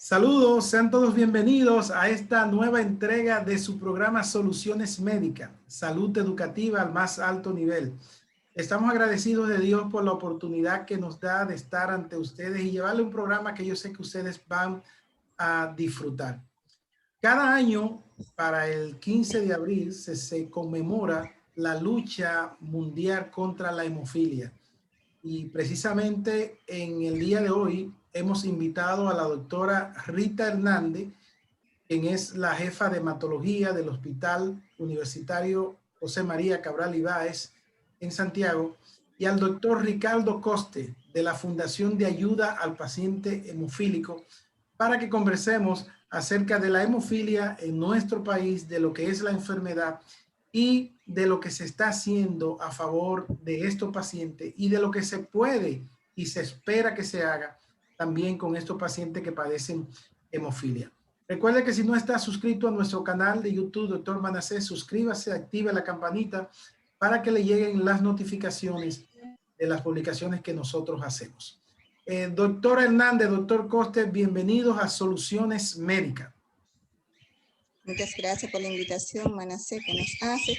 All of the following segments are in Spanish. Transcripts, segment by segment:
Saludos, sean todos bienvenidos a esta nueva entrega de su programa Soluciones Médicas, salud educativa al más alto nivel. Estamos agradecidos de Dios por la oportunidad que nos da de estar ante ustedes y llevarle un programa que yo sé que ustedes van a disfrutar. Cada año, para el 15 de abril, se conmemora la lucha mundial contra la hemofilia. Y precisamente en el día de hoy hemos invitado a la doctora Rita Hernández, quien es la jefa de hematología del Hospital Universitario José María Cabral Ibáez en Santiago, y al doctor Ricardo Coste de la Fundación de Ayuda al Paciente Hemofílico, para que conversemos acerca de la hemofilia en nuestro país, de lo que es la enfermedad y de lo que se está haciendo a favor de estos pacientes y de lo que se puede y se espera que se haga también con estos pacientes que padecen hemofilia. Recuerde que si no está suscrito a nuestro canal de YouTube, Dr. Manasseh, suscríbase, active la campanita para que le lleguen las notificaciones de las publicaciones que nosotros hacemos. Doctor Hernández, doctor Coste, bienvenidos a Soluciones Médicas. Muchas gracias por la invitación, Manasseh, que nos hace.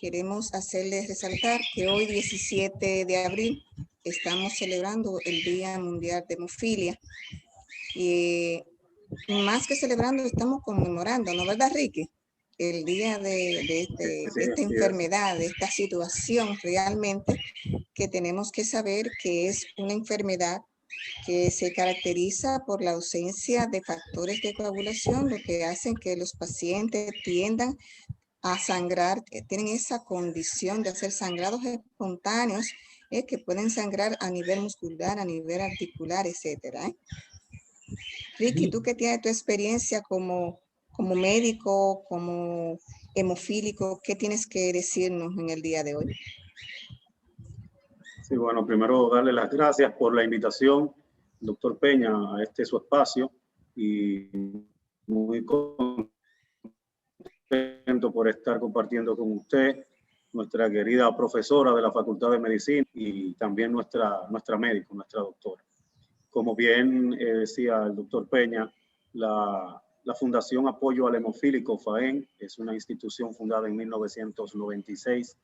Queremos hacerles resaltar que hoy, 17 de abril, estamos celebrando el Día Mundial de Hemofilia. Y más que celebrando, estamos conmemorando, ¿no verdad, Ricky? El día de esta enfermedad, de esta situación realmente que tenemos que saber que es una enfermedad que se caracteriza por la ausencia de factores de coagulación, lo que hacen que los pacientes tiendan a sangrar, tienen esa condición de hacer sangrados espontáneos, que pueden sangrar a nivel muscular, a nivel articular, etcétera. Ricky, tú que tienes tu experiencia como médico, como hemofílico, ¿qué tienes que decirnos en el día de hoy? Sí, bueno, primero darle las gracias por la invitación, doctor Peña, a su espacio, y muy contento por estar compartiendo con usted, nuestra querida profesora de la Facultad de Medicina y también nuestra médico, nuestra doctora. Como bien decía el doctor Peña, la Fundación Apoyo al Hemofílico, FAHEM, es una institución fundada en 1996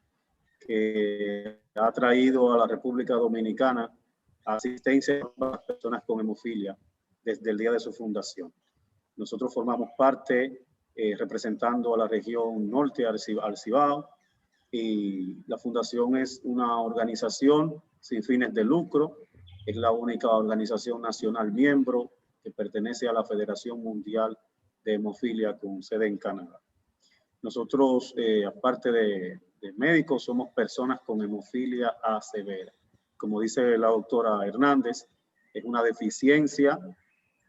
que ha traído a la República Dominicana asistencia a las personas con hemofilia desde el día de su fundación. Nosotros formamos parte representando a la región norte, al Cibao, y la fundación es una organización sin fines de lucro. Es la única organización nacional miembro que pertenece a la Federación Mundial de Hemofilia con sede en Canadá. Nosotros, aparte de médicos, somos personas con hemofilia A severa. Como dice la doctora Hernández, es una deficiencia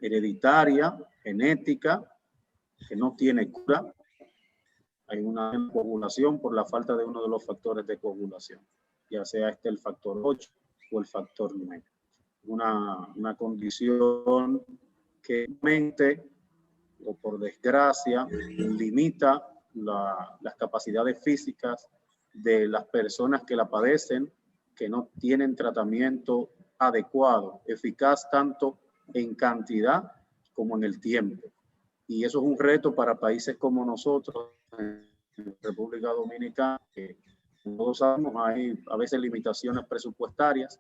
hereditaria, genética, que no tiene cura. Hay una coagulación por la falta de uno de los factores de coagulación, ya sea el factor 8 o el factor 9. Una condición que mente o por desgracia limita las capacidades físicas de las personas que la padecen, que no tienen tratamiento adecuado, eficaz tanto en cantidad como en el tiempo. Y eso es un reto para países como nosotros, en República Dominicana, que todos sabemos hay a veces limitaciones presupuestarias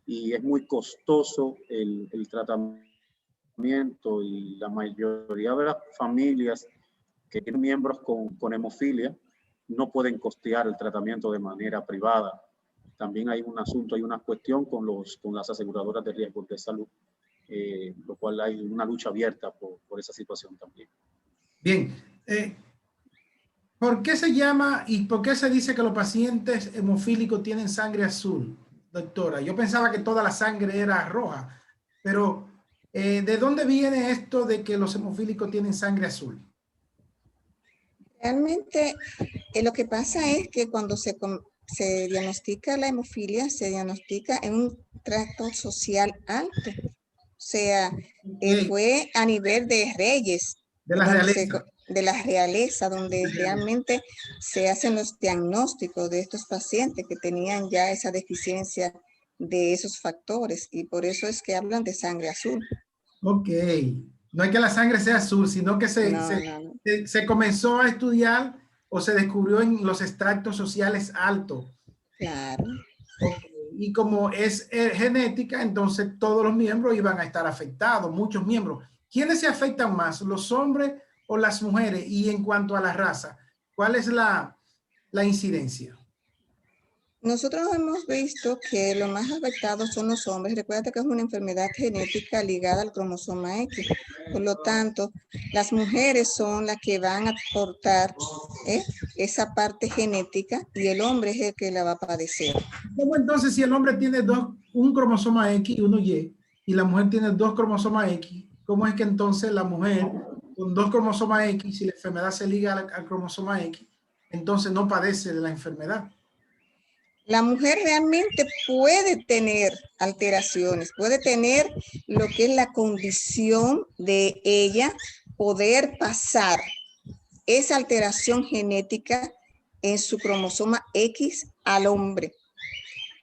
y es muy costoso el tratamiento, y la mayoría de las familias que tienen miembros con hemofilia no pueden costear el tratamiento de manera privada. También hay un asunto, hay una cuestión con las aseguradoras de riesgos de salud, lo cual hay una lucha abierta por esa situación también. Bien, ¿por qué se llama y por qué se dice que los pacientes hemofílicos tienen sangre azul, doctora? Yo pensaba que toda la sangre era roja, pero ¿de dónde viene esto de que los hemofílicos tienen sangre azul? Realmente lo que pasa es que cuando se diagnostica la hemofilia, se diagnostica en un tracto social alto. O sea, fue a nivel de reyes. De la realeza. De la realeza, donde realmente se hacen los diagnósticos de estos pacientes que tenían ya esa deficiencia de esos factores, y por eso es que hablan de sangre azul. Ok, No es que la sangre sea azul, sino que No. se comenzó a estudiar o se descubrió en los extractos sociales altos. Claro. Okay. Y como es genética, entonces todos los miembros iban a estar afectados, muchos miembros. ¿Quiénes se afectan más, los hombres o las mujeres? Y en cuanto a la raza, ¿cuál es la incidencia? Nosotros hemos visto que los más afectados son los hombres. Recuerda que es una enfermedad genética ligada al cromosoma X. Por lo tanto, las mujeres son las que van a aportar esa parte genética y el hombre es el que la va a padecer. ¿Cómo entonces si el hombre tiene un cromosoma X y uno y la mujer tiene 2 cromosomas X, cómo es que entonces la mujer con 2 cromosomas X, si la enfermedad se liga al cromosoma X, entonces no padece de la enfermedad? La mujer realmente puede tener alteraciones, puede tener lo que es la condición de ella poder pasar esa alteración genética en su cromosoma X al hombre.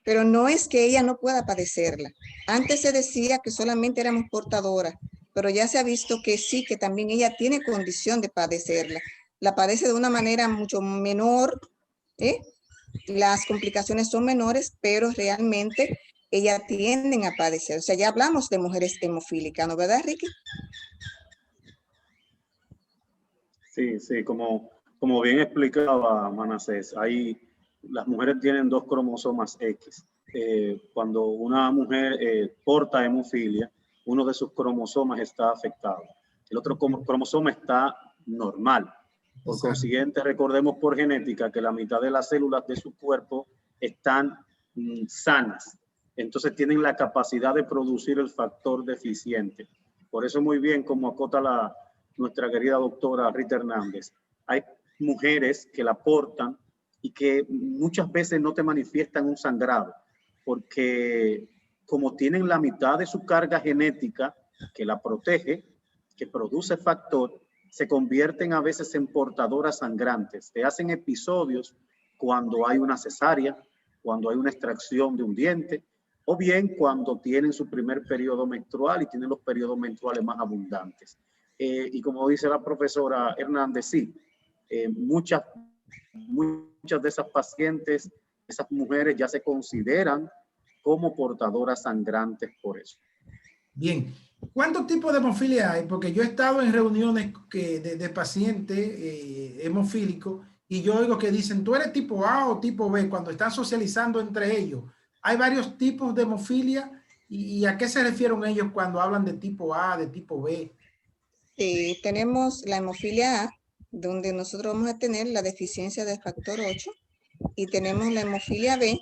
Pero no es que ella no pueda padecerla. Antes se decía que solamente éramos portadoras, pero ya se ha visto que sí, que también ella tiene condición de padecerla. La padece de una manera mucho menor, las complicaciones son menores, pero realmente ellas tienden a padecer. O sea, ya hablamos de mujeres hemofílicas, ¿no, verdad, Ricky? Sí, como bien explicaba Manasés, las mujeres tienen 2 cromosomas X. Cuando una mujer porta hemofilia, uno de sus cromosomas está afectado. El otro cromosoma está normal. Por consiguiente, recordemos por genética que la mitad de las células de su cuerpo están sanas. Entonces tienen la capacidad de producir el factor deficiente. Por eso muy bien, como acota nuestra querida doctora Rita Hernández, hay mujeres que la portan y que muchas veces no te manifiestan un sangrado, porque como tienen la mitad de su carga genética que la protege, que produce factor, se convierten a veces en portadoras sangrantes. Se hacen episodios cuando hay una cesárea, cuando hay una extracción de un diente, o bien cuando tienen su primer periodo menstrual y tienen los periodos menstruales más abundantes. Y como dice la profesora Hernández, sí, muchas de esas pacientes, esas mujeres ya se consideran como portadoras sangrantes por eso. Bien, ¿cuántos tipos de hemofilia hay? Porque yo he estado en reuniones de pacientes hemofílicos y yo oigo que dicen, tú eres tipo A o tipo B, cuando están socializando entre ellos. Hay varios tipos de hemofilia y ¿a qué se refieren ellos cuando hablan de tipo A, de tipo B? Sí, tenemos la hemofilia A, donde nosotros vamos a tener la deficiencia del factor 8, y tenemos la hemofilia B,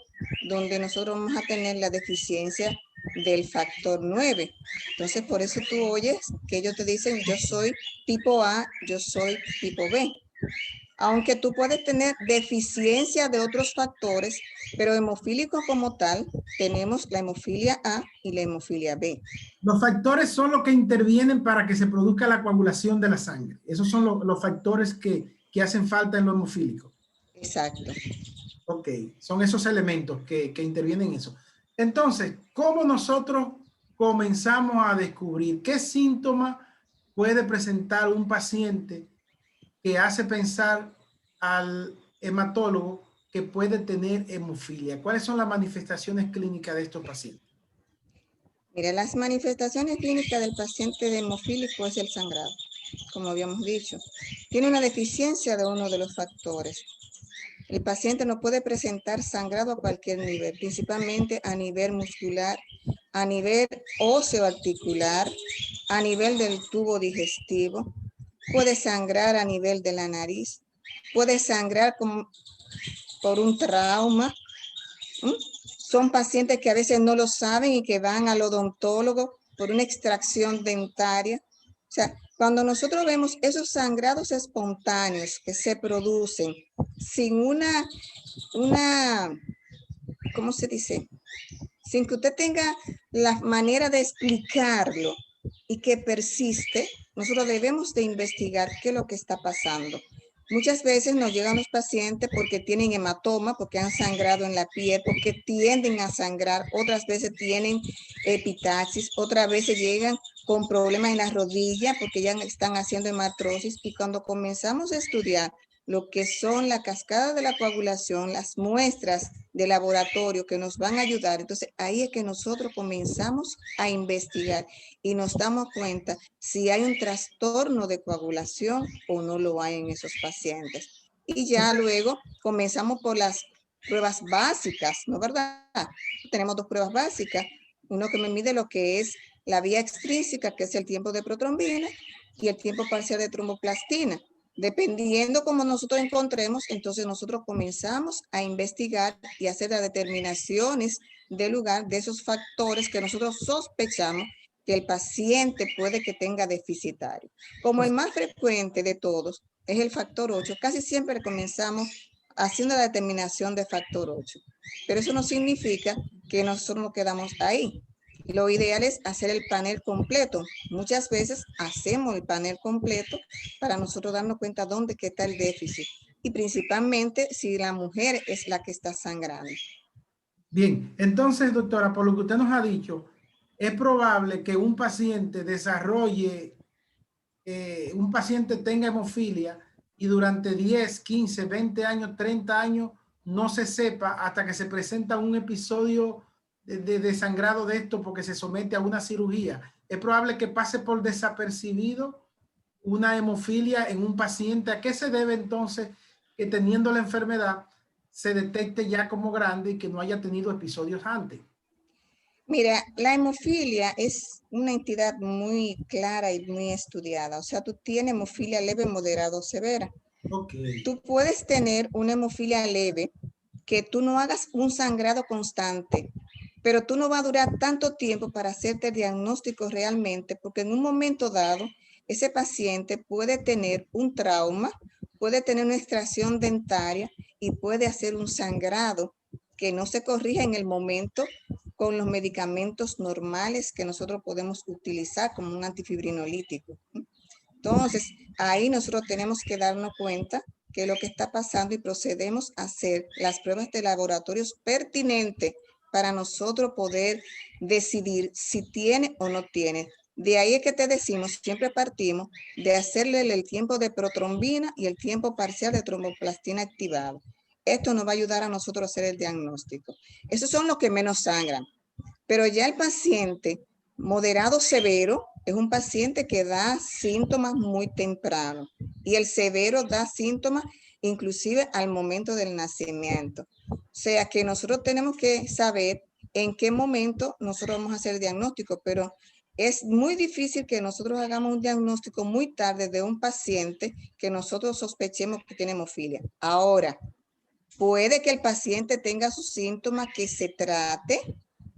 donde nosotros vamos a tener la deficiencia del factor 9. Entonces, por eso tú oyes que ellos te dicen, yo soy tipo A, yo soy tipo B. Aunque tú puedes tener deficiencia de otros factores, pero hemofílico como tal, tenemos la hemofilia A y la hemofilia B. Los factores son los que intervienen para que se produzca la coagulación de la sangre. Esos son los factores que hacen falta en lo hemofílico. Exacto. Ok, son esos elementos que intervienen en eso. Entonces, ¿cómo nosotros comenzamos a descubrir qué síntoma puede presentar un paciente que hace pensar al hematólogo que puede tener hemofilia? ¿Cuáles son las manifestaciones clínicas de estos pacientes? Mira, las manifestaciones clínicas del paciente de hemofílico es el sangrado, como habíamos dicho. Tiene una deficiencia de uno de los factores. El paciente no puede presentar sangrado a cualquier nivel, principalmente a nivel muscular, a nivel óseo articular, a nivel del tubo digestivo. Puede sangrar a nivel de la nariz, puede sangrar por un trauma. Son pacientes que a veces no lo saben y que van al odontólogo por una extracción dentaria. O sea, cuando nosotros vemos esos sangrados espontáneos que se producen sin una, ¿cómo se dice? Sin que usted tenga la manera de explicarlo y que persiste, nosotros debemos de investigar qué es lo que está pasando. Muchas veces nos llegan los pacientes porque tienen hematoma, porque han sangrado en la piel, porque tienden a sangrar. Otras veces tienen epitaxis, otras veces llegan con problemas en las rodillas porque ya están haciendo hematrosis, y cuando comenzamos a estudiar lo que son la cascada de la coagulación, las muestras de laboratorio que nos van a ayudar, entonces ahí es que nosotros comenzamos a investigar y nos damos cuenta si hay un trastorno de coagulación o no lo hay en esos pacientes. Y ya luego comenzamos por las pruebas básicas, ¿no es verdad? Tenemos dos pruebas básicas, uno que me mide lo que es la vía extrínseca, que es el tiempo de protrombina, y el tiempo parcial de tromboplastina. Dependiendo como nosotros encontremos, entonces nosotros comenzamos a investigar y hacer las determinaciones del lugar de esos factores que nosotros sospechamos que el paciente puede que tenga deficitario. Como el más frecuente de todos es el factor 8, casi siempre comenzamos haciendo la determinación de factor 8. Pero eso no significa que nosotros nos quedamos ahí. Lo ideal es hacer el panel completo. Muchas veces hacemos el panel completo para nosotros darnos cuenta dónde está el déficit. Y principalmente si la mujer es la que está sangrando. Bien, entonces, doctora, por lo que usted nos ha dicho, es probable que un paciente desarrolle, un paciente tenga hemofilia y durante 10, 15, 20 años, 30 años no se sepa hasta que se presenta un episodio de sangrado de esto porque se somete a una cirugía. Es probable que pase por desapercibido una hemofilia en un paciente. ¿A qué se debe entonces que teniendo la enfermedad se detecte ya como grande y que no haya tenido episodios antes? Mira, la hemofilia es una entidad muy clara y muy estudiada. O sea, tú tienes hemofilia leve, moderada o severa. Okay. Tú puedes tener una hemofilia leve que tú no hagas un sangrado constante, pero tú no vas a durar tanto tiempo para hacerte el diagnóstico realmente, porque en un momento dado, ese paciente puede tener un trauma, puede tener una extracción dentaria y puede hacer un sangrado que no se corrige en el momento con los medicamentos normales que nosotros podemos utilizar como un antifibrinolítico. Entonces, ahí nosotros tenemos que darnos cuenta que lo que está pasando y procedemos a hacer las pruebas de laboratorios pertinentes para nosotros poder decidir si tiene o no tiene. De ahí es que te decimos, siempre partimos de hacerle el tiempo de protrombina y el tiempo parcial de tromboplastina activado. Esto nos va a ayudar a nosotros a hacer el diagnóstico. Esos son los que menos sangran. Pero ya el paciente moderado severo es un paciente que da síntomas muy temprano y el severo da síntomas inclusive al momento del nacimiento. O sea que nosotros tenemos que saber en qué momento nosotros vamos a hacer el diagnóstico, pero es muy difícil que nosotros hagamos un diagnóstico muy tarde de un paciente que nosotros sospechemos que tiene hemofilia. Ahora, puede que el paciente tenga sus síntomas, que se trate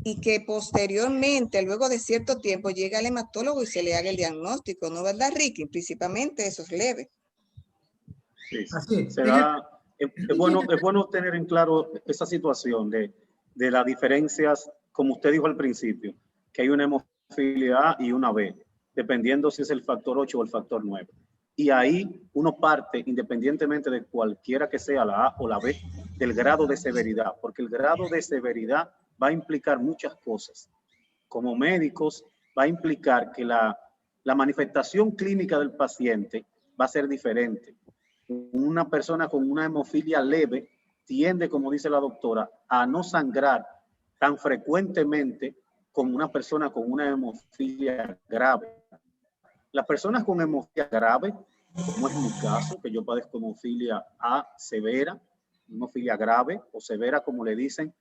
y que posteriormente, luego de cierto tiempo, llegue al hematólogo y se le haga el diagnóstico, ¿no verdad, Ricky? Principalmente eso es leve. Sí, Así es. es bueno tener en claro esa situación de las diferencias, como usted dijo al principio, que hay una hemofilia A y una B, dependiendo si es el factor 8 o el factor 9. Y ahí uno parte, independientemente de cualquiera que sea la A o la B, del grado de severidad, porque el grado de severidad va a implicar muchas cosas. Como médicos, va a implicar que la manifestación clínica del paciente va a ser diferente. Una persona con una hemofilia leve tiende, como dice la doctora, a no sangrar tan frecuentemente como una persona con una hemofilia grave. Las personas con hemofilia grave, como es mi caso, que yo padezco hemofilia A severa, hemofilia grave o severa, como le dicen,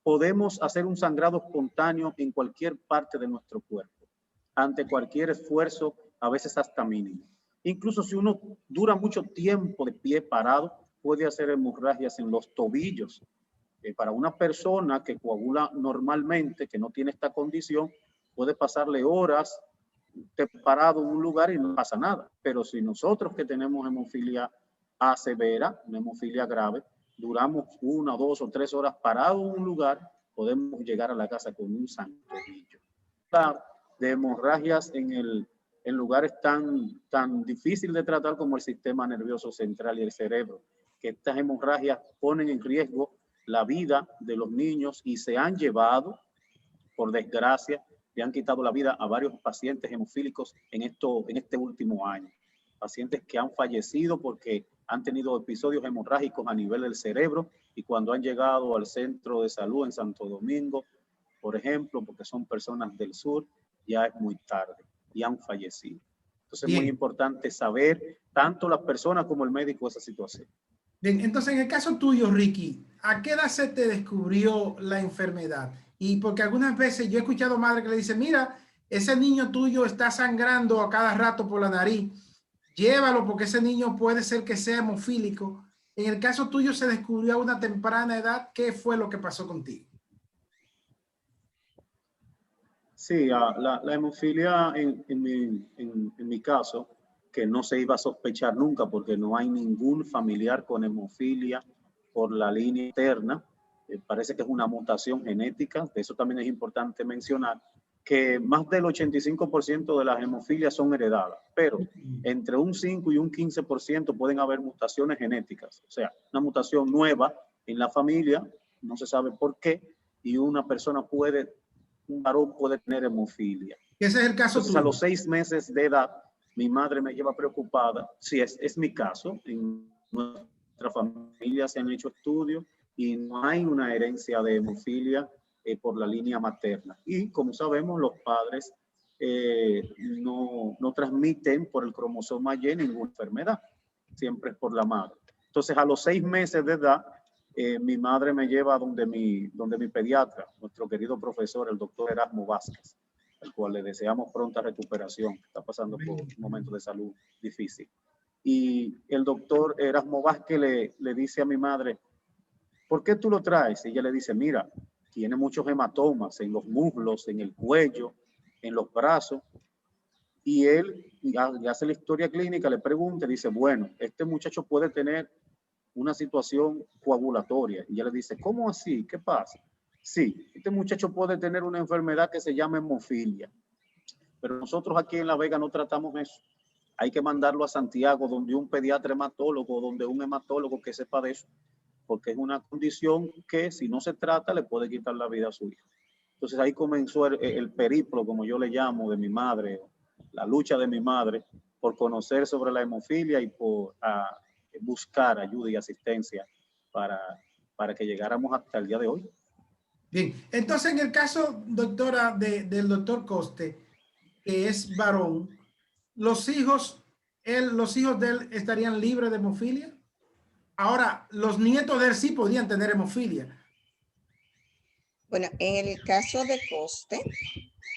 podemos hacer un sangrado espontáneo en cualquier parte de nuestro cuerpo, ante cualquier esfuerzo, a veces hasta mínimo. Incluso si uno dura mucho tiempo de pie parado, puede hacer hemorragias en los tobillos. Para una persona que coagula normalmente, que no tiene esta condición, puede pasarle horas parado en un lugar y no pasa nada. Pero si nosotros que tenemos hemofilia A severa, una hemofilia grave, duramos 1, 2 o 3 horas parado en un lugar, podemos llegar a la casa con un sangrado. De hemorragias en lugares tan difíciles de tratar como el sistema nervioso central y el cerebro, que estas hemorragias ponen en riesgo la vida de los niños y se han llevado, por desgracia, le han quitado la vida a varios pacientes hemofílicos en este último año. Pacientes que han fallecido porque han tenido episodios hemorrágicos a nivel del cerebro y cuando han llegado al centro de salud en Santo Domingo, por ejemplo, porque son personas del sur, ya es muy tarde y han fallecido. Entonces es muy importante saber tanto las personas como el médico esa situación. Bien, entonces en el caso tuyo, Ricky, ¿a qué edad se te descubrió la enfermedad? Y porque algunas veces yo he escuchado madres que le dicen, mira, ese niño tuyo está sangrando a cada rato por la nariz, llévalo porque ese niño puede ser que sea hemofílico. En el caso tuyo se descubrió a una temprana edad. ¿Qué fue lo que pasó contigo? Sí, la hemofilia en mi caso, que no se iba a sospechar nunca porque no hay ningún familiar con hemofilia por la línea materna. Parece que es una mutación genética. Eso también es importante mencionar, que más del 85% de las hemofilias son heredadas, pero entre un 5 y un 15% pueden haber mutaciones genéticas. O sea, una mutación nueva en la familia, no se sabe por qué, y un varón puede tener hemofilia. Ese es el caso Entonces, tuyo. a los 6 meses de edad, mi madre me lleva preocupada. Sí, es mi caso. En nuestra familia se han hecho estudios y no hay una herencia de hemofilia por la línea materna. Y como sabemos, los padres no transmiten por el cromosoma Y ninguna enfermedad. Siempre es por la madre. Entonces, a los 6 meses de edad, mi madre me lleva donde mi pediatra, nuestro querido profesor, el doctor Erasmo Vázquez, al cual le deseamos pronta recuperación, que está pasando por un momento de salud difícil. Y el doctor Erasmo Vázquez le dice a mi madre, ¿por qué tú lo traes? Y ella le dice, mira, tiene muchos hematomas en los muslos, en el cuello, en los brazos. Y él hace la historia clínica, le pregunta, dice, bueno, este muchacho puede tener una situación coagulatoria. Y ella le dice, ¿cómo así? ¿Qué pasa? Sí, este muchacho puede tener una enfermedad que se llama hemofilia. Pero nosotros aquí en La Vega no tratamos eso. Hay que mandarlo a Santiago, donde un pediatra hematólogo, donde un hematólogo que sepa de eso, porque es una condición que si no se trata le puede quitar la vida a su hijo. Entonces ahí comenzó el periplo, como yo le llamo, de mi madre, la lucha de mi madre por conocer sobre la hemofilia y por buscar ayuda y asistencia para que llegáramos hasta el día de hoy. Bien, entonces en el caso, doctora, del doctor Coste, que es varón, los hijos de él estarían libres de hemofilia. Ahora, los nietos de él sí podían tener hemofilia. Bueno, en el caso de Coste,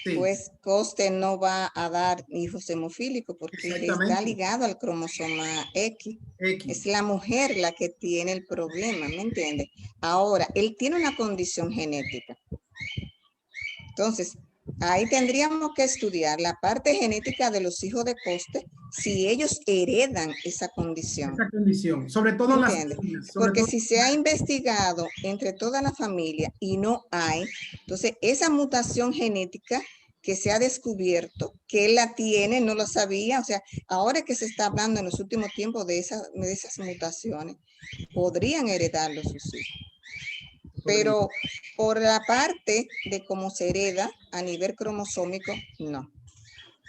Sí, pues Coste no va a dar hijos hemofílicos porque está ligado al cromosoma X. Es la mujer la que tiene el problema, ¿me entiendes? Ahora, él tiene una condición genética. Entonces, ahí tendríamos que estudiar la parte genética de los hijos de Coste, si ellos heredan esa condición. Esa condición, sobre todo las niñas. Porque si se ha investigado entre toda la familia y no hay, entonces esa mutación genética que se ha descubierto, que él la tiene, no lo sabía, o sea, ahora que se está hablando en los últimos tiempos de esas mutaciones, podrían heredarlo sus hijos. Pero por la parte de cómo se hereda a nivel cromosómico, no.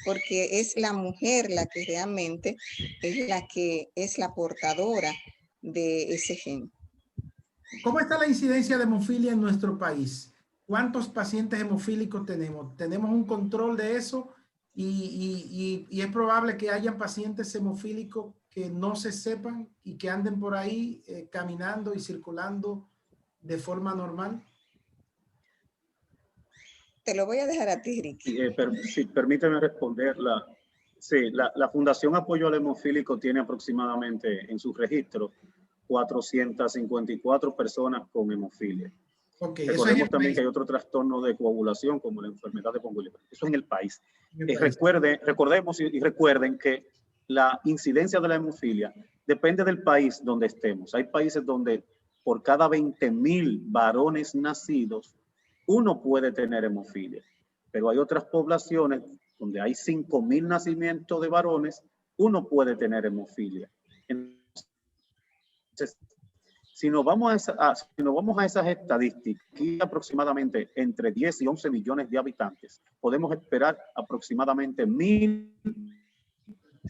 Porque es la mujer la que realmente es la que es la portadora de ese gen. ¿Cómo está la incidencia de hemofilia en nuestro país? ¿Cuántos pacientes hemofílicos tenemos? ¿Tenemos un control de eso? Y es probable que hayan pacientes hemofílicos que no se sepan y que anden por ahí caminando y circulando de forma normal. Te lo voy a dejar a ti, Ricky. Sí, permíteme responder. La Fundación Apoyo al Hemofílico tiene aproximadamente en su registro 454 personas con hemofilia. Okay, recordemos también que hay otro trastorno de coagulación como la enfermedad de von Willebrand. Eso en el país. Recordemos y recuerden que la incidencia de la hemofilia depende del país donde estemos. Hay países donde por cada 20,000 varones nacidos, uno puede tener hemofilia. Pero hay otras poblaciones donde hay 5,000 nacimientos de varones, uno puede tener hemofilia. Entonces, Si nos vamos si nos vamos a esas estadísticas, aquí aproximadamente entre 10 y 11 millones de habitantes, podemos esperar aproximadamente 1.000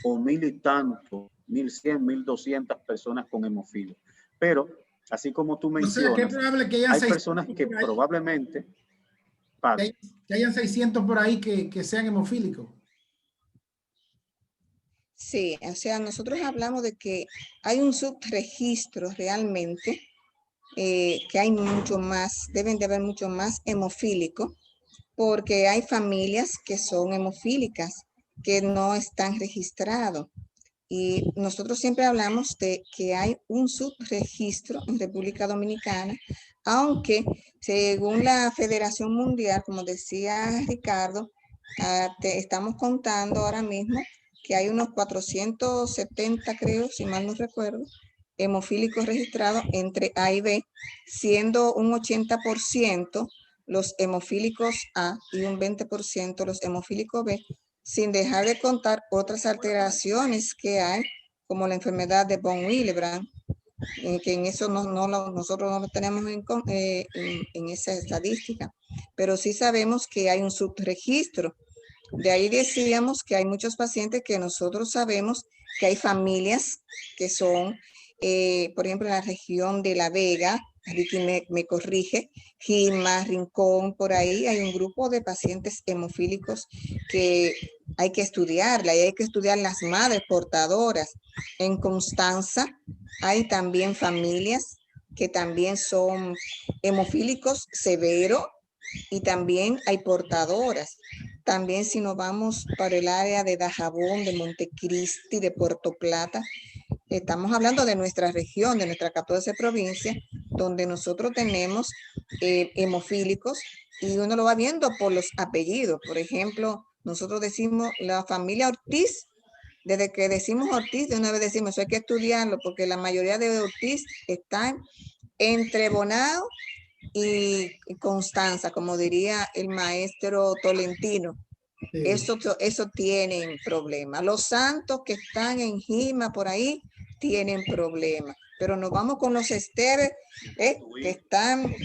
o 1.000 y tanto, 1.100, 1.200 personas con hemofilia. Pero, así como tú O sea, que es mencionas, probable que hayan hay 600 personas que por ahí, probablemente... que hayan 600 por ahí que sean hemofílicos. Sí, o sea, nosotros hablamos de que hay un subregistro realmente, que hay mucho más, deben de haber mucho más hemofílicos, porque hay familias que son hemofílicas, que no están registrados. Y nosotros siempre hablamos de que hay un subregistro en República Dominicana, aunque según la Federación Mundial, como decía Ricardo, estamos contando ahora mismo que hay unos 470, creo, si mal no recuerdo, hemofílicos registrados entre A y B, siendo un 80% los hemofílicos A y un 20% los hemofílicos B, sin dejar de contar otras alteraciones que hay, como la enfermedad de von Willebrand, que en eso nosotros no lo tenemos en esa estadística, pero sí sabemos que hay un subregistro. De ahí decíamos que hay muchos pacientes que nosotros sabemos que hay familias que son, por ejemplo, en la región de La Vega, Ricky me corrige, Jima, Rincón, por ahí hay un grupo de pacientes hemofílicos que hay que estudiarla y hay que estudiar las madres portadoras. En Constanza hay también familias que también son hemofílicos severos y también hay portadoras. También si nos vamos para el área de Dajabón, de Montecristi, de Puerto Plata, estamos hablando de nuestra región, de nuestra 14 provincias, donde nosotros tenemos hemofílicos y uno lo va viendo por los apellidos. Por ejemplo, nosotros decimos la familia Ortiz, desde que decimos Ortiz, de una vez decimos, eso hay que estudiarlo, porque la mayoría de Ortiz están entre Bonao y Constanza, como diría el maestro Tolentino. Sí. Eso tienen problemas. Los santos que están en Jima por ahí tienen problemas. Pero nos vamos con los esteres que están,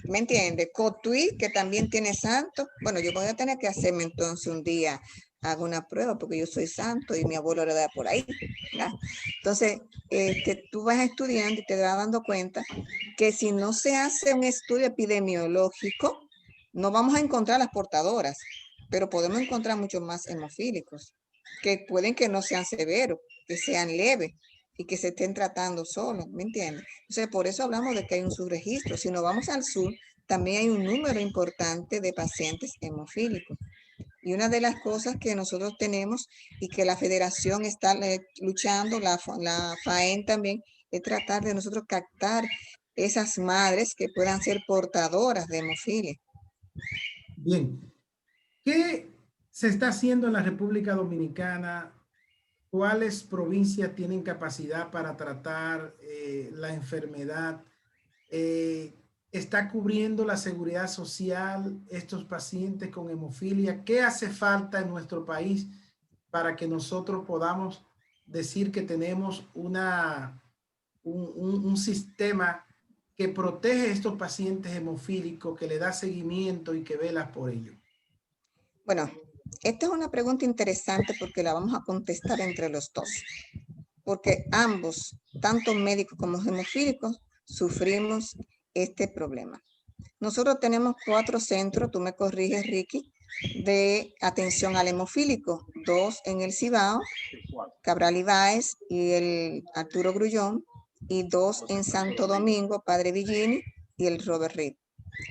¿me entiendes? Cotuí, que también tiene santos. Bueno, yo voy a tener que hacerme entonces un día, hago una prueba porque yo soy santo y mi abuelo era de por ahí, ¿verdad? Entonces, tú vas estudiando y te vas dando cuenta que si no se hace un estudio epidemiológico, no vamos a encontrar las portadoras, pero podemos encontrar muchos más hemofílicos, que pueden que no sean severos, que sean leves y que se estén tratando solos, ¿me entiendes? Entonces, por eso hablamos de que hay un subregistro. Si nos vamos al sur, también hay un número importante de pacientes hemofílicos. Y una de las cosas que nosotros tenemos y que la federación está luchando, la FAEN también, es tratar de nosotros captar esas madres que puedan ser portadoras de hemofilia. Bien. ¿Qué se está haciendo en la República Dominicana? ¿Cuáles provincias tienen capacidad para tratar la enfermedad? ¿Está cubriendo la seguridad social estos pacientes con hemofilia? ¿Qué hace falta en nuestro país para que nosotros podamos decir que tenemos un sistema que protege a estos pacientes hemofílicos, que le da seguimiento y que vela por ello? Bueno, esta es una pregunta interesante porque la vamos a contestar entre los dos. Porque ambos, tanto médicos como hemofílicos, sufrimos este problema. Nosotros tenemos 4 centros, tú me corriges, Ricky, de atención al hemofílico. 2 en el Cibao, Cabral Ibáez y el Arturo Grullón, y 2 en Santo Domingo, Padre Villini y el Robert Reed.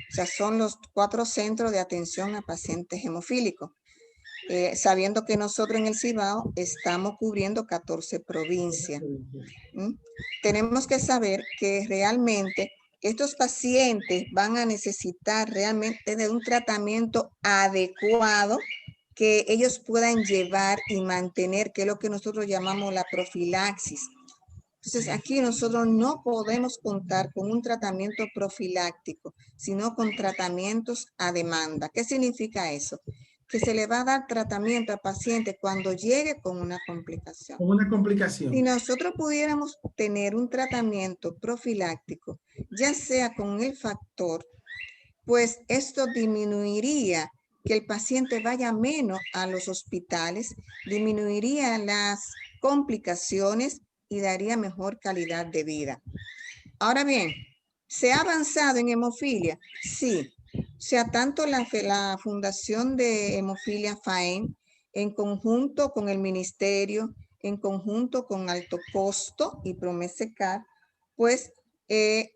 O sea, son los 4 centros de atención a pacientes hemofílicos. Sabiendo que nosotros en el Cibao estamos cubriendo 14 provincias. Tenemos que saber que realmente estos pacientes van a necesitar realmente de un tratamiento adecuado que ellos puedan llevar y mantener, que es lo que nosotros llamamos la profilaxis. Entonces, aquí nosotros no podemos contar con un tratamiento profiláctico, sino con tratamientos a demanda. ¿Qué significa eso? que se le va a dar tratamiento al paciente cuando llegue con una complicación. Con una complicación. Si nosotros pudiéramos tener un tratamiento profiláctico, ya sea con el factor, pues esto disminuiría que el paciente vaya menos a los hospitales, disminuiría las complicaciones y daría mejor calidad de vida. Ahora bien, ¿se ha avanzado en hemofilia? Sí. O sea, tanto la Fundación de Hemofilia FAEN, en conjunto con el Ministerio, en conjunto con Alto Costo y Promesecar, pues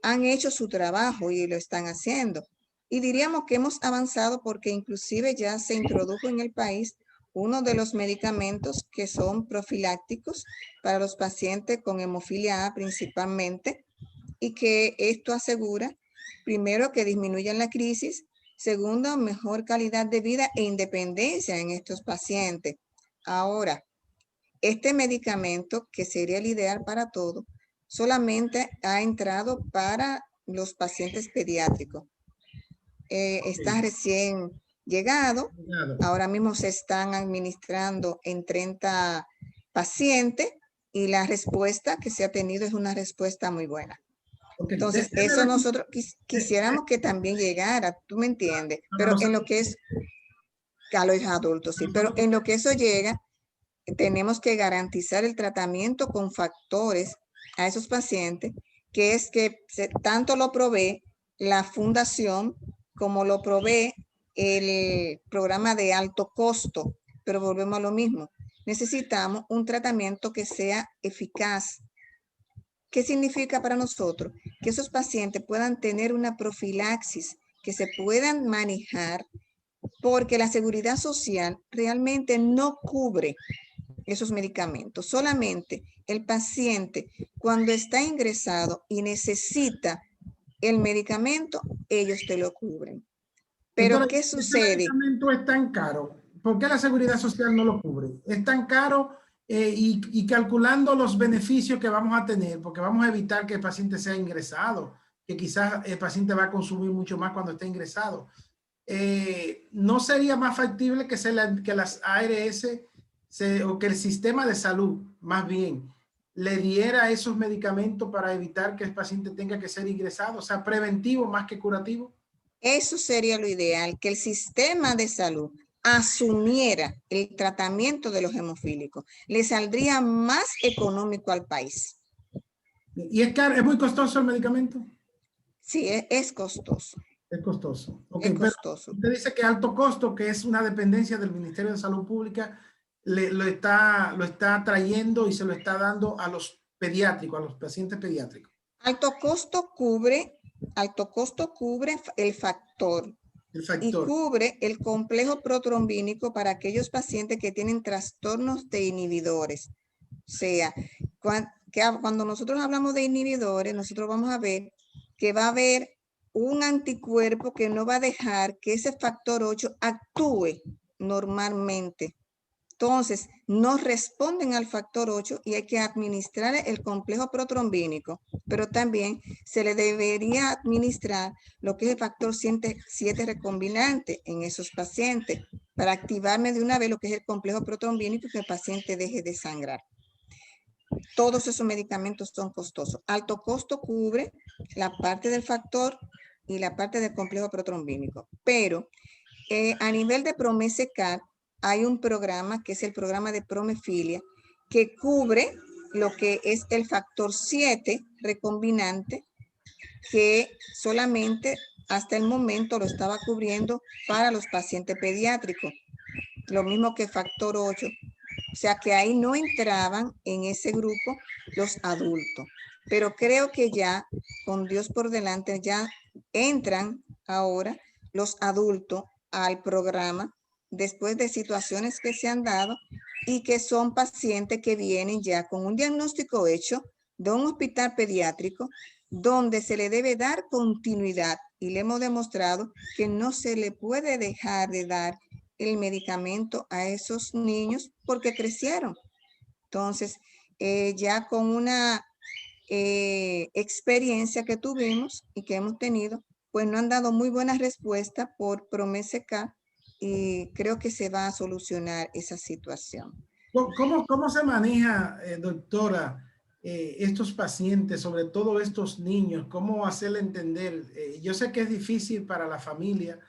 han hecho su trabajo y lo están haciendo. Y diríamos que hemos avanzado porque inclusive ya se introdujo en el país uno de los medicamentos que son profilácticos para los pacientes con hemofilia A principalmente, y que esto asegura, primero, que disminuyan la crisis, segundo, mejor calidad de vida e independencia en estos pacientes. Ahora, este medicamento, que sería el ideal para todo, solamente ha entrado para los pacientes pediátricos. Está recién llegado. Ahora mismo se están administrando en 30 pacientes y la respuesta que se ha tenido es una respuesta muy buena. Okay. Entonces, eso nosotros quisiéramos que también llegara, ¿tú me entiendes? Pero en lo que es a los adultos, sí, pero en lo que eso llega, tenemos que garantizar el tratamiento con factores a esos pacientes, que es que tanto lo provee la fundación como lo provee el programa de alto costo, pero volvemos a lo mismo. Necesitamos un tratamiento que sea eficaz. ¿Qué significa para nosotros? Que esos pacientes puedan tener una profilaxis, que se puedan manejar, porque la seguridad social realmente no cubre esos medicamentos. Solamente el paciente, cuando está ingresado y necesita el medicamento, ellos te lo cubren. Pero Entonces, ¿qué sucede? ¿este medicamento es tan caro? ¿Por qué la seguridad social no lo cubre? Es tan caro y calculando los beneficios que vamos a tener, porque vamos a evitar que el paciente sea ingresado, que quizás el paciente va a consumir mucho más cuando esté ingresado. ¿No sería más factible que las ARS o que el sistema de salud, más bien, le diera esos medicamentos para evitar que el paciente tenga que ser ingresado? O sea, preventivo más que curativo. Eso sería lo ideal, que el sistema de salud asumiera el tratamiento de los hemofílicos. Le saldría más económico al país. ¿Y es caro? ¿Es muy costoso el medicamento? Sí, es costoso. Es costoso. Okay, es costoso. Usted dice que alto costo, que es una dependencia del Ministerio de Salud Pública, lo está trayendo y se lo está dando a los pediátricos, a los pacientes pediátricos. Alto costo cubre el factor. Y cubre el complejo protrombínico para aquellos pacientes que tienen trastornos de inhibidores. O sea, cuando nosotros hablamos de inhibidores, nosotros vamos a ver que va a haber un anticuerpo que no va a dejar que ese factor 8 actúe normalmente. Entonces, no responden al factor 8 y hay que administrar el complejo protrombínico, pero también se le debería administrar lo que es el factor 7 recombinante en esos pacientes para activarme de una vez lo que es el complejo protrombínico y que el paciente deje de sangrar. Todos esos medicamentos son costosos. Alto costo cubre la parte del factor y la parte del complejo protrombínico, pero a nivel de Promesecar, hay un programa que es el programa de Promefilia que cubre lo que es el factor 7 recombinante, que solamente hasta el momento lo estaba cubriendo para los pacientes pediátricos. Lo mismo que factor 8. O sea que ahí no entraban en ese grupo los adultos. Pero creo que ya, con Dios por delante, ya entran ahora los adultos al programa después de situaciones que se han dado y que son pacientes que vienen ya con un diagnóstico hecho de un hospital pediátrico donde se le debe dar continuidad y le hemos demostrado que no se le puede dejar de dar el medicamento a esos niños porque crecieron. Entonces, ya con una experiencia que tuvimos y que hemos tenido, pues no han dado muy buena respuesta por Promesecar y creo que se va a solucionar esa situación. ¿Cómo se maneja, doctora, estos pacientes, sobre todo estos niños? ¿Cómo hacerle entender? Yo sé que es difícil para la familia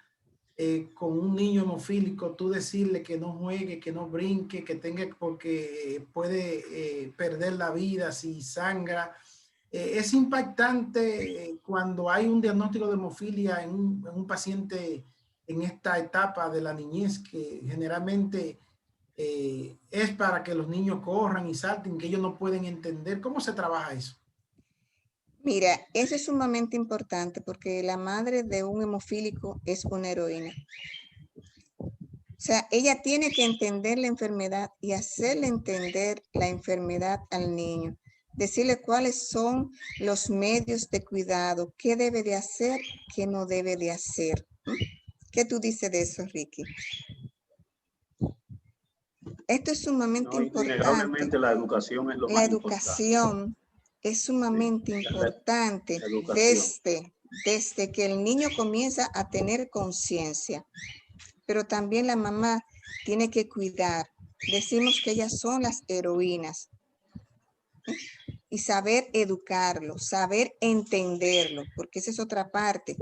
con un niño hemofílico, tú decirle que no juegue, que no brinque, que tenga, porque puede perder la vida si sangra. Es impactante cuando hay un diagnóstico de hemofilia en un paciente en esta etapa de la niñez, que generalmente es para que los niños corran y salten, que ellos no pueden entender. ¿Cómo se trabaja eso? Mira, eso es sumamente importante porque la madre de un hemofílico es una heroína. O sea, ella tiene que entender la enfermedad y hacerle entender la enfermedad al niño. Decirle cuáles son los medios de cuidado, qué debe de hacer, qué no debe de hacer. ¿Qué tú dices de eso, Ricky? Esto es sumamente importante. Innegablemente la educación es lo más importante. La educación es sumamente importante desde que el niño comienza a tener conciencia. Pero también la mamá tiene que cuidar. Decimos que ellas son las heroínas. Y saber educarlo, saber entenderlo, porque esa es otra parte.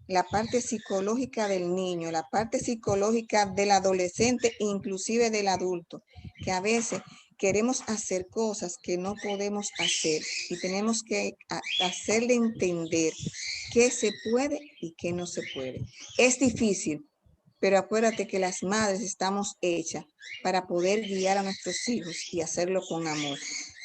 La parte psicológica del niño, la parte psicológica del adolescente, inclusive del adulto, que a veces queremos hacer cosas que no podemos hacer y tenemos que hacerle entender qué se puede y qué no se puede. Es difícil, pero acuérdate que las madres estamos hechas para poder guiar a nuestros hijos y hacerlo con amor.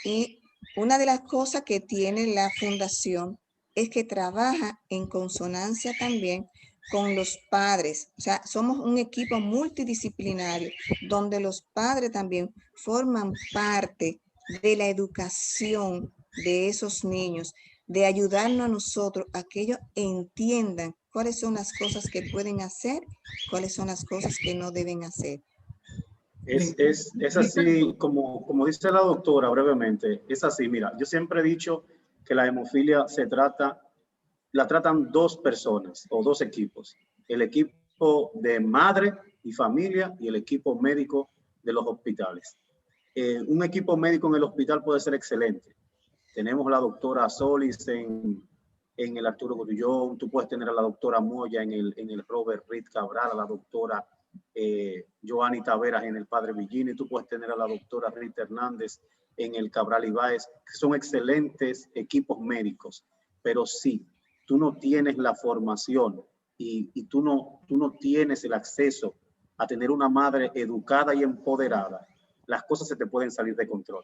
Y una de las cosas que tiene la fundación es que trabaja en consonancia también con los padres. O sea, somos un equipo multidisciplinario donde los padres también forman parte de la educación de esos niños, de ayudarnos a nosotros a que ellos entiendan cuáles son las cosas que pueden hacer, cuáles son las cosas que no deben hacer. Es así, como dice la doctora brevemente, es así. Mira, yo siempre he dicho que la hemofilia la tratan dos personas o dos equipos. El equipo de madre y familia y el equipo médico de los hospitales. Un equipo médico en el hospital puede ser excelente. Tenemos la doctora Solis en el Arturo Grullón, tú puedes tener a la doctora Moya en el Robert Reed Cabral, a la doctora Joanny Taveras en el Padre Villini, tú puedes tener a la doctora Rita Hernández en el Cabral Ibáez, que son excelentes equipos médicos, pero si tú no tienes la formación y tú no tienes el acceso a tener una madre educada y empoderada, las cosas se te pueden salir de control.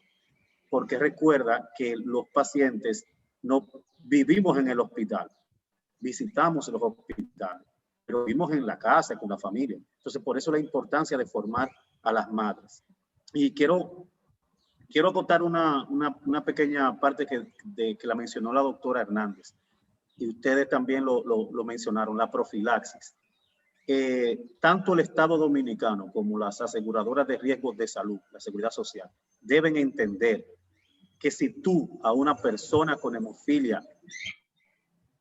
Porque recuerda que los pacientes no vivimos en el hospital, visitamos los hospitales, pero vivimos en la casa, con la familia. Entonces, por eso la importancia de formar a las madres. Y quiero acotar una pequeña parte que la mencionó la doctora Hernández. Y ustedes también lo mencionaron, la profilaxis. Tanto el Estado Dominicano como las aseguradoras de riesgos de salud, la Seguridad Social, deben entender que si tú a una persona con hemofilia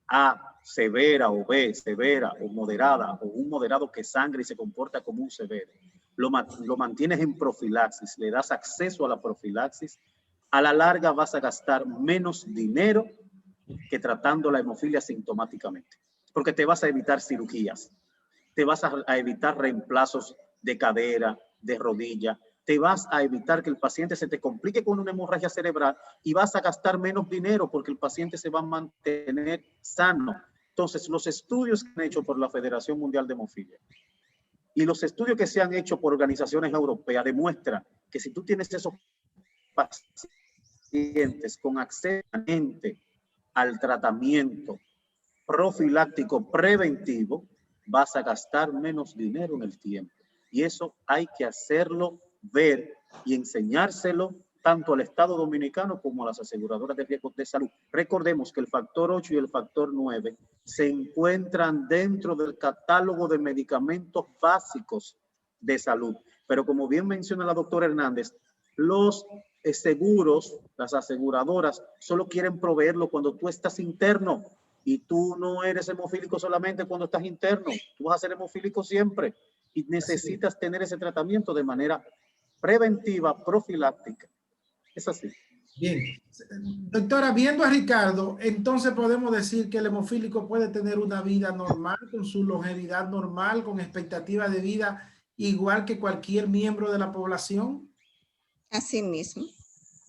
A severa o B severa o moderada o un moderado que sangra y se comporta como un severo, lo mantienes en profilaxis, le das acceso a la profilaxis, a la larga vas a gastar menos dinero que tratando la hemofilia sintomáticamente, porque te vas a evitar cirugías, te vas a evitar reemplazos de cadera, de rodilla, te vas a evitar que el paciente se te complique con una hemorragia cerebral y vas a gastar menos dinero porque el paciente se va a mantener sano. Entonces, los estudios que han hecho por la Federación Mundial de Hemofilia y los estudios que se han hecho por organizaciones europeas demuestran que si tú tienes esos pacientes con acceso al tratamiento profiláctico preventivo, vas a gastar menos dinero en el tiempo. Y eso hay que hacerlo ver y enseñárselo tanto al Estado Dominicano como a las aseguradoras de riesgos de salud. Recordemos que el factor 8 y el factor 9 se encuentran dentro del catálogo de medicamentos básicos de salud. Pero como bien menciona la doctora Hernández, los seguros, las aseguradoras, solo quieren proveerlo cuando tú estás interno. Y tú no eres hemofílico solamente cuando estás interno, tú vas a ser hemofílico siempre. y necesitas tener ese tratamiento de manera preventiva, profiláctica. Es así. Bien. Doctora, viendo a Ricardo, entonces podemos decir que el hemofílico puede tener una vida normal, con su longevidad normal, con expectativa de vida igual que cualquier miembro de la población. Así mismo.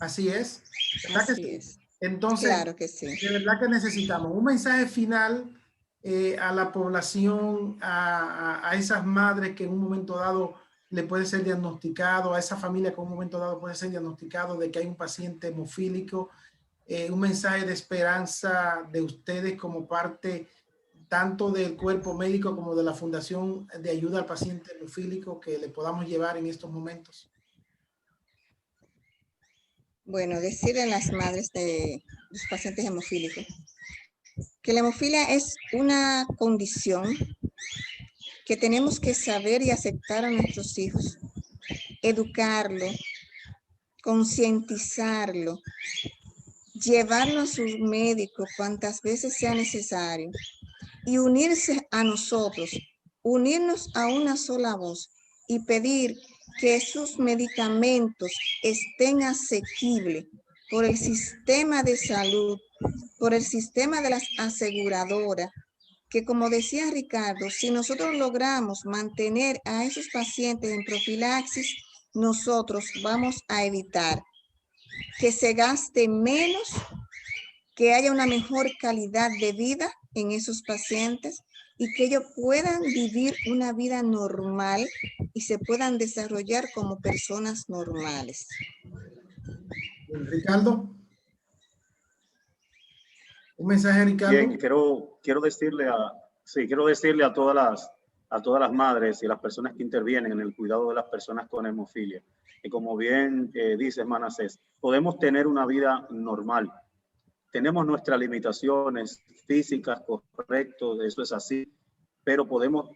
Así es. ¿Verdad que Así sí? es. Entonces, Claro que sí. de verdad que necesitamos un mensaje final a la población, a esas madres que en un momento dado le puede ser diagnosticado, a esa familia que en un momento dado puede ser diagnosticado de que hay un paciente hemofílico, un mensaje de esperanza de ustedes como parte tanto del cuerpo médico como de la Fundación de Ayuda al Paciente Hemofílico que le podamos llevar en estos momentos. Bueno, decirle a las madres de los pacientes hemofílicos que la hemofilia es una condición que tenemos que saber y aceptar a nuestros hijos, educarlo, concientizarlo, llevarlo a su médico cuantas veces sea necesario y unirse a nosotros, unirnos a una sola voz y pedir que sus medicamentos estén asequibles por el sistema de salud, por el sistema de las aseguradoras, que como decía Ricardo, si nosotros logramos mantener a esos pacientes en profilaxis, nosotros vamos a evitar que se gaste menos, que haya una mejor calidad de vida en esos pacientes y que ellos puedan vivir una vida normal y se puedan desarrollar como personas normales. Ricardo. Un mensaje, Ricardo. Bien, quiero decirle a todas las madres y las personas que intervienen en el cuidado de las personas con hemofilia, que como bien dice Manasés, podemos tener una vida normal. Tenemos nuestras limitaciones físicas, correcto, eso es así, pero podemos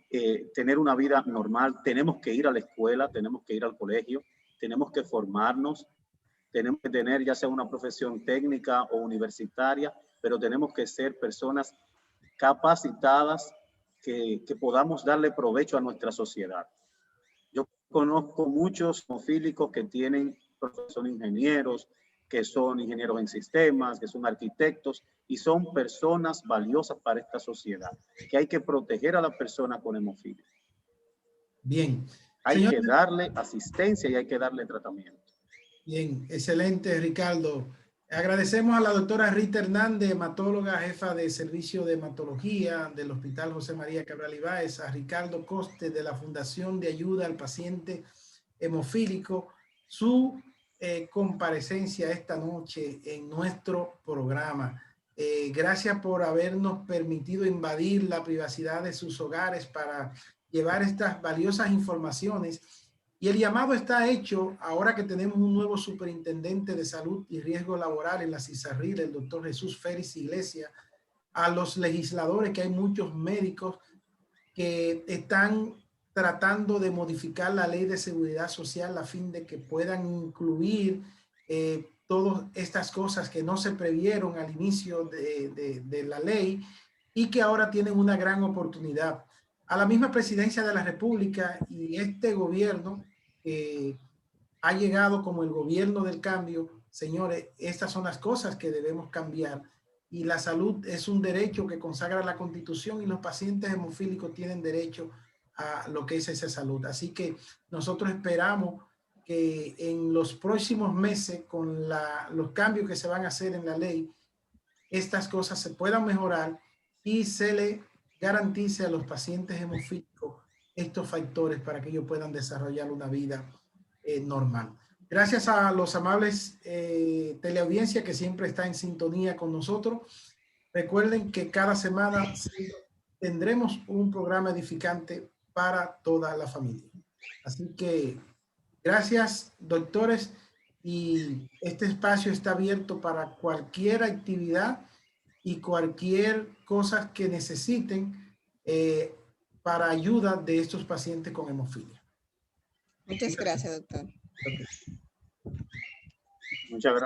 tener una vida normal. Tenemos que ir a la escuela, tenemos que ir al colegio, tenemos que formarnos, tenemos que tener ya sea una profesión técnica o universitaria, pero tenemos que ser personas capacitadas que podamos darle provecho a nuestra sociedad. Yo conozco muchos hemofílicos que son ingenieros, que son ingenieros en sistemas, que son arquitectos y son personas valiosas para esta sociedad, que hay que proteger a la persona con hemofilia. Bien. Hay que darle asistencia y hay que darle tratamiento. Bien, excelente, Ricardo. Agradecemos a la doctora Rita Hernández, hematóloga, jefa de servicio de hematología del Hospital José María Cabral Ibáez, a Ricardo Coste de la Fundación de Ayuda al Paciente Hemofílico, su comparecencia esta noche en nuestro programa. Gracias por habernos permitido invadir la privacidad de sus hogares para llevar estas valiosas informaciones. Y el llamado está hecho ahora que tenemos un nuevo superintendente de salud y riesgo laboral en la CISARRIL, el doctor Jesús Félix Iglesias, a los legisladores, que hay muchos médicos que están tratando de modificar la ley de seguridad social a fin de que puedan incluir todas estas cosas que no se previeron al inicio de la ley y que ahora tienen una gran oportunidad. A la misma presidencia de la República y este gobierno ha llegado como el gobierno del cambio. Señores, estas son las cosas que debemos cambiar y la salud es un derecho que consagra la Constitución y los pacientes hemofílicos tienen derecho a lo que es esa salud. Así que nosotros esperamos que en los próximos meses, con los cambios que se van a hacer en la ley, estas cosas se puedan mejorar y se le garantice a los pacientes hemofílicos estos factores para que ellos puedan desarrollar una vida normal. Gracias a los amables teleaudiencia que siempre está en sintonía con nosotros. Recuerden que cada semana tendremos un programa edificante para toda la familia. Así que gracias, doctores, y este espacio está abierto para cualquier actividad y cualquier cosa que necesiten para ayuda de estos pacientes con hemofilia. Muchas gracias, doctor. Muchas gracias.